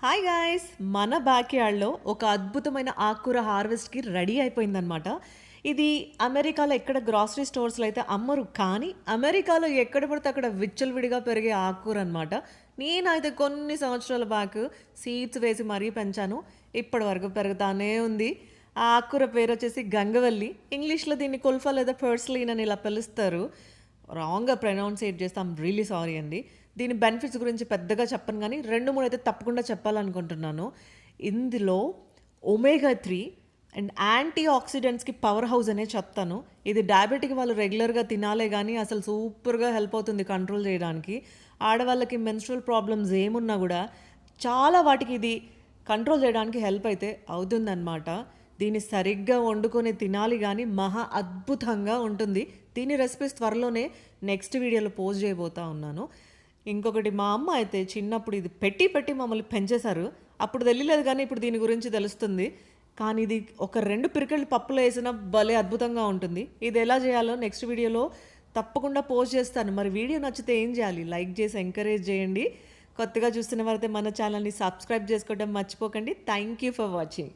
Hi guys! మన బ్యాక్‌యార్డ్‌లో ఒక అద్భుతమైన ఆకుకూర హార్వెస్ట్‌కి రెడీ అయిపోయిందనమాట. ఇది అమెరికాలో ఎక్కడ గ్రోసరీ స్టోర్స్‌లో అయితే అమ్మరు. కానీ అమెరికాలో ఎక్కడ పడితే అక్కడ విచ్చలవిడిగా పెరిగే ఆకుకూర అనమాట. నేనైతే కొన్ని సంవత్సరాల బ్యాక్ సీడ్స్ వేసి మరీ పెంచాను. ఇప్పటివరకు పెరుగుతానే ఉంది. ఆ ఆకుకూర పేరొచ్చేసి గంగవల్లి. ఇంగ్లీష్‌లో దీన్ని కుల్ఫా లేదా పర్స్లీన్ అని ఇలా పిలుస్తారు. రాంగ్‌గా ప్రొనౌన్సియేట్ చేస్తే ఐయామ్ రియల్లీ సారీ అండి. దీని బెనిఫిట్స్ గురించి పెద్దగా చెప్పను గానీ 2, 3 అయితే తప్పకుండా చెప్పాలనుకుంటున్నాను. ఇందులో ఒమేగా 3 అండ్ యాంటీ ఆక్సిడెంట్స్‌కి పవర్ హౌస్ అనే చెప్తాను. ఇది డయాబెటిక్ వాళ్ళు రెగ్యులర్‌గా తినాలే గానీ అసలు సూపర్‌గా హెల్ప్ అవుతుంది కంట్రోల్ చేయడానికి. ఆడవాళ్ళకి మెన్స్ట్రువల్ ప్రాబ్లమ్స్ ఏమున్నా గూడా చాలా వాటికి ఇది కంట్రోల్ చేయడానికి హెల్ప్ అయితే అవుతుందనమాట. దీన్ని సరిగ్గా వండుకొని తినాలి గానీ మహా అద్భుతంగా ఉంటుంది. దీని రెసిపీస్ త్వరలోనే నెక్స్ట్ వీడియోలో పోస్ట్ చేయబోతా ఉన్నాను. ఇంకొకటి మా అమ్మ అయితే చిన్నప్పుడు ఇది పెట్టి పెట్టి మమ్మల్ని పెంచేశారు. అప్పుడు తెలియలేదు కానీ ఇప్పుడు దీని గురించి తెలుస్తుంది. కానీ ఇది ఒక 2 పిరికెళ్ళు పప్పులో వేసినా భలే అద్భుతంగా ఉంటుంది. ఇది ఎలా చేయాలో నెక్స్ట్ వీడియోలో తప్పకుండా పోస్ట్ చేస్తాను. మరి వీడియో నచ్చితే ఏం చేయాలి? లైక్ చేసి ఎంకరేజ్ చేయండి. కొత్తగా చూస్తున్న వారైతే మన ఛానల్‌ని సబ్స్క్రైబ్ చేసుకోవడం మర్చిపోకండి. Thank you for watching.